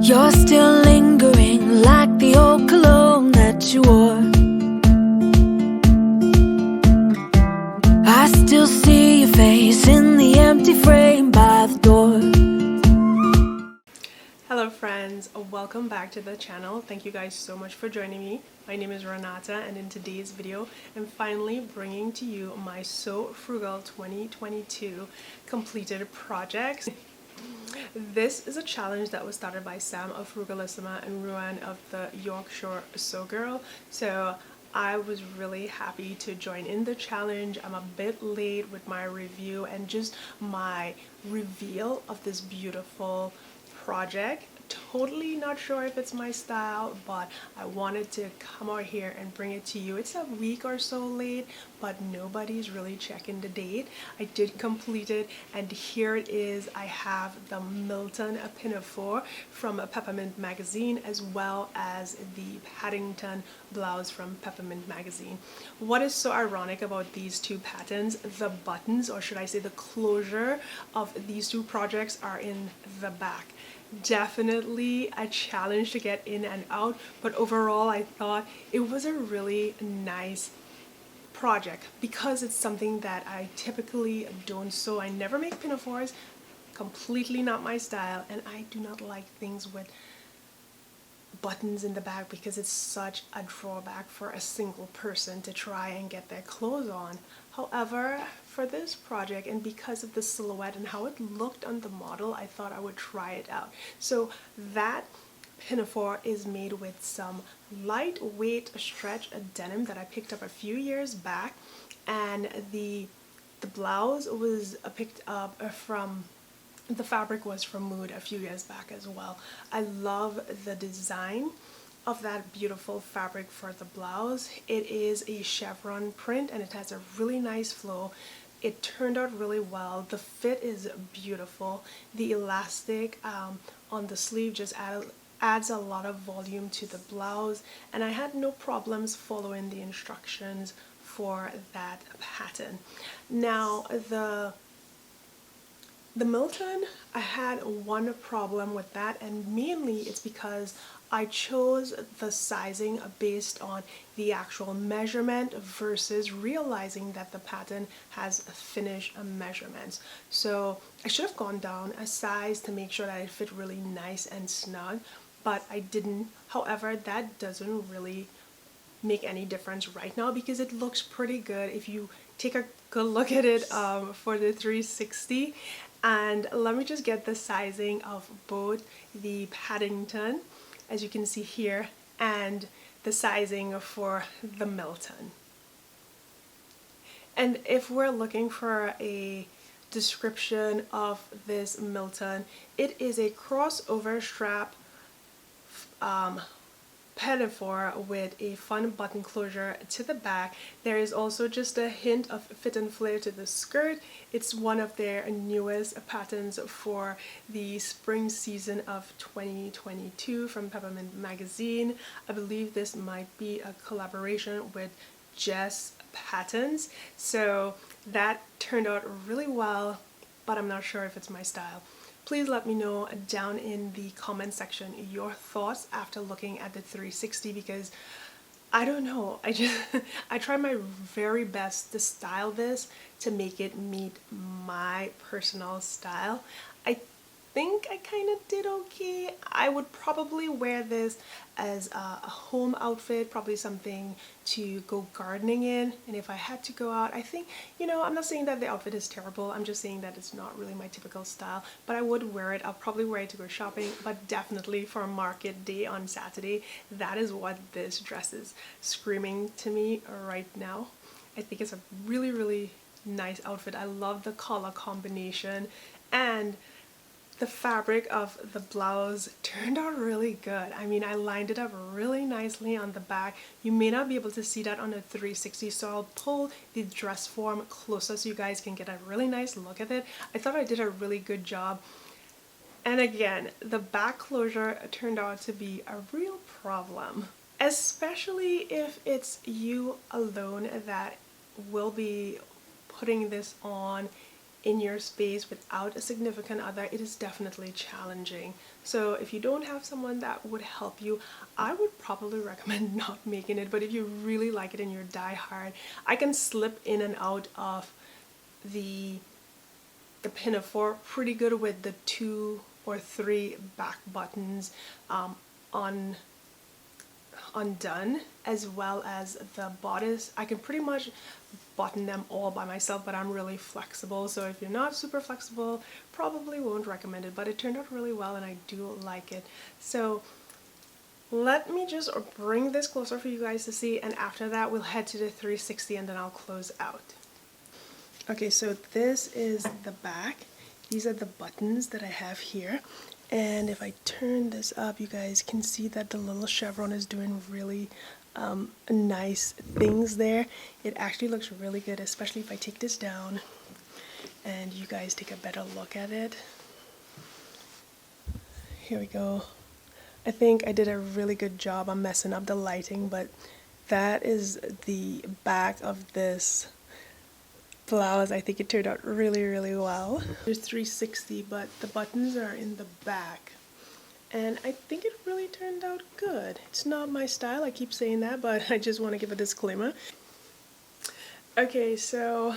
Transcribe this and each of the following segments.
You're still lingering like the old cologne that you wore. I still see your face in the empty frame by the door. Hello friends, welcome back to the channel. Thank you guys so much for joining me. My name is Renata, and in today's video I'm finally bringing to you my So Frugal 2022 completed projects. This is a challenge that was started by Sam of Frugalissima and Ruan of the Yorkshire So Girl. So I was really happy to join in the challenge. I'm a bit late with my review and just my reveal of this beautiful project. Totally not sure if it's my style, but I wanted to come out here and bring it to you. It's a week or so late, but nobody's really checking the date. I did complete it, and here it is. I have the Milton Pinafore from a Peppermint magazine, as well as the Paddington blouse from Peppermint magazine. What is so ironic about these two patterns, the buttons, or should I say the closure of these two projects, are in the back. Definitely a challenge to get in and out, but overall I thought it was a really nice project because it's something that I typically don't sew. I never make pinafores, completely not my style, and I do not like things with buttons in the back because it's such a drawback for a single person to try and get their clothes on. However, for this project, and because of the silhouette and how it looked on the model, I thought I would try it out. So that pinafore is made with some lightweight stretch denim that I picked up a few years back, and the blouse was picked up from, the fabric was from Mood a few years back as well. I love the design of that beautiful fabric for the blouse. It is a chevron print and it has a really nice flow. It turned out really well. The fit is beautiful. The elastic on the sleeve just adds a lot of volume to the blouse, and I had no problems following the instructions for that pattern. Now the Milton, I had one problem with that, and mainly it's because I chose the sizing based on the actual measurement versus realizing that the pattern has finished measurements. So I should have gone down a size to make sure that it fit really nice and snug, but I didn't. However, that doesn't really make any difference right now because it looks pretty good if you take a good look at it for the 360. And let me just get the sizing of both the Paddington, as you can see here, and the sizing for the Milton. And if we're looking for a description of this Milton, it is a crossover strap pinafore with a fun button closure to the back. There is also just a hint of fit and flare to the skirt. It's one of their newest patterns for the spring season of 2022 from Peppermint magazine. I believe this might be a collaboration with Jess Patterns. So that turned out really well, but I'm not sure if it's my style. Please let me know down in the comment section your thoughts after looking at the 360, because I don't know, I try my very best to style this to make it meet my personal style. I think I kind of did okay. I would probably wear this as a home outfit, probably something to go gardening in, and if I had to go out, I think, you know, I'm not saying that the outfit is terrible, I'm just saying that it's not really my typical style, but I would wear it. I'll probably wear it to go shopping, but definitely for a market day on Saturday, that is what this dress is screaming to me right now. I think it's a really, really nice outfit. I love the color combination, and the fabric of the blouse turned out really good. I mean, I lined it up really nicely on the back. You may not be able to see that on a 360, so I'll pull the dress form closer so you guys can get a really nice look at it. I thought I did a really good job. And again, the back closure turned out to be a real problem, especially if it's you alone that will be putting this on in your space without a significant other, it is definitely challenging. So if you don't have someone that would help you, I would probably recommend not making it. But if you really like it and you're die hard, I can slip in and out of the Pinafore pretty good with the 2 or 3 back buttons undone, as well as the bodice. I can pretty much button them all by myself, but I'm really flexible, so if you're not super flexible, probably won't recommend it. But it turned out really well and I do like it. So let me just bring this closer for you guys to see, and after that we'll head to the 360 and then I'll close out. Okay, so this is the back. These are the buttons that I have here. And if I turn this up, you guys can see that the little chevron is doing really nice things there. It actually looks really good, especially if I take this down and you guys take a better look at it. Here we go. I think I did a really good job. I'm messing up the lighting, but that is the back of this blouse. I think it turned out really well. There's 360, but the buttons are in the back, and I think it really turned out good. It's not my style, I keep saying that, but I just want to give a disclaimer. Okay, so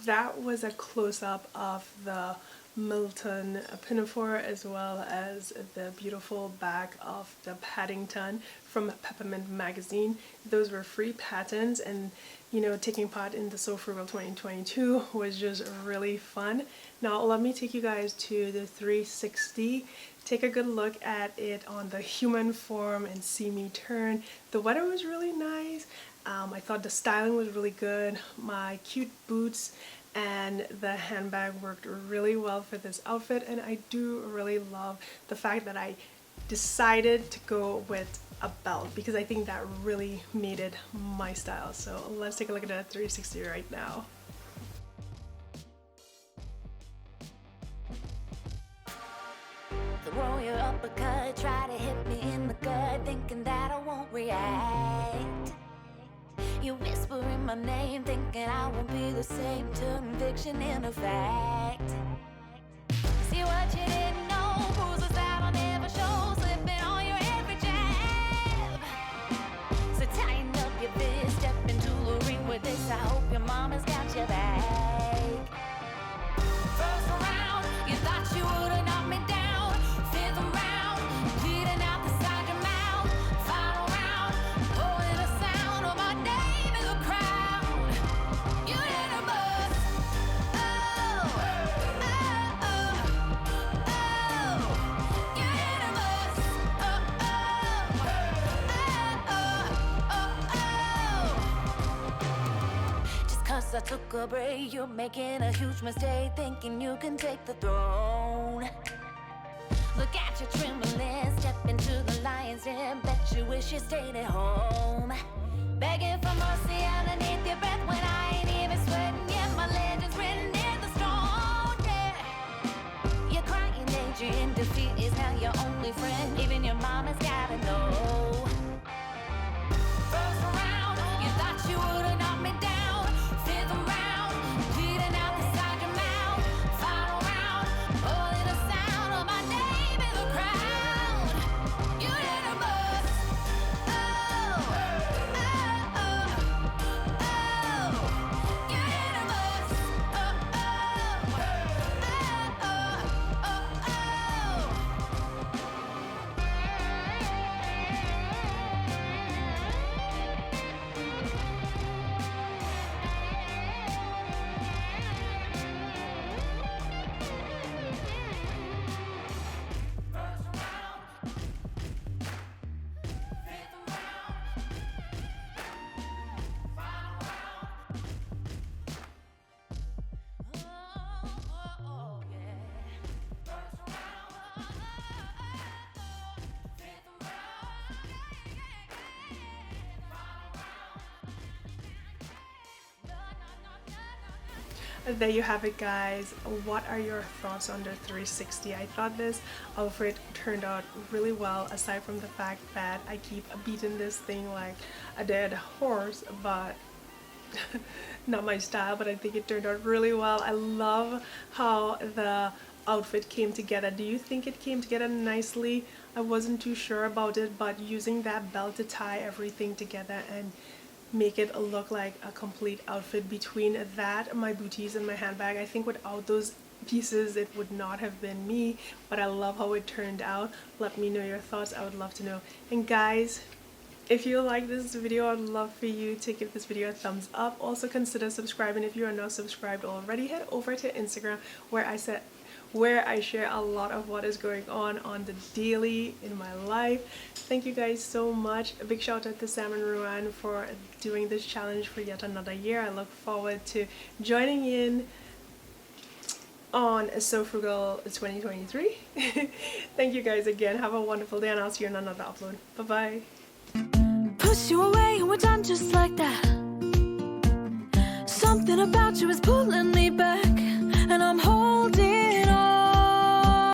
that was a close-up of the Milton Pinafore, as well as the beautiful back of the Paddington from Peppermint magazine. Those were free patents, and you know, taking part in the So Frugal 2022 was just really fun. Now let me take you guys to the 360. Take a good look at it on the human form and see me turn. The weather was really nice. I thought the styling was really good. My cute boots and the handbag worked really well for this outfit, and I do really love the fact that I decided to go with a belt because I think that really made it my style. So let's take a look at that 360 right now. Throw your uppercut, try to hit me in the gut, thinking that I won't react. You whispering my name, thinking I won't be the same. Turn fiction into fact. See what you didn't know, bruises that'll never show, slipping on your every jab. So tighten up your fist, step into the ring with this. I hope your mama's got your back. First round, you thought you would've knocked me down. Fifth round, bleeding out the side of your mouth. Final round, pulling the sound of my name in the crowd. You didn't bust. Oh, oh, oh, oh. You didn't bust. Oh, oh, oh, oh, oh. Just 'cause I took a break, you're making a huge mistake, thinking you can take the throne. Look at you trembling, step into the lion's den. Bet you wish you stayed at home. Begging for mercy underneath your breath when I ain't even sweating yet. My legend's written in the stone, yeah. You're crying, Adrian, defeat is now your only friend. Even your mama's gotta know. First round, you thought you would've knocked me down. Fifth round, bleeding out the side of your mouth. Final round, pulling the sound of my name in the crowd. You didn't bust. Oh, oh, oh, oh. You didn't bust. Oh, oh, oh, oh, oh, There you have it, guys. What are your thoughts on the 360? I thought this outfit turned out really well, aside from the fact that I keep beating this thing like a dead horse, but not my style, but I think it turned out really well. I love how the outfit came together. Do you think it came together nicely? I wasn't too sure about it, but using that belt to tie everything together and make it look like a complete outfit between that, my booties, and my handbag, I think without those pieces it would not have been me, but I love how it turned out. Let me know your thoughts. I would love to know. And guys, if you like this video, I'd love for you to give this video a thumbs up. Also consider subscribing if you are not subscribed already. Head over to Instagram where I share a lot of what is going on the daily in my life. Thank you guys so much. A big shout out to Sam and Ruan for doing this challenge for yet another year. I look forward to joining in on So Frugal 2023. Thank you guys again. Have a wonderful day, and I'll see you in another upload. Bye bye. Push you away and we're done just like that. Something about you is pulling me back, and I'm holding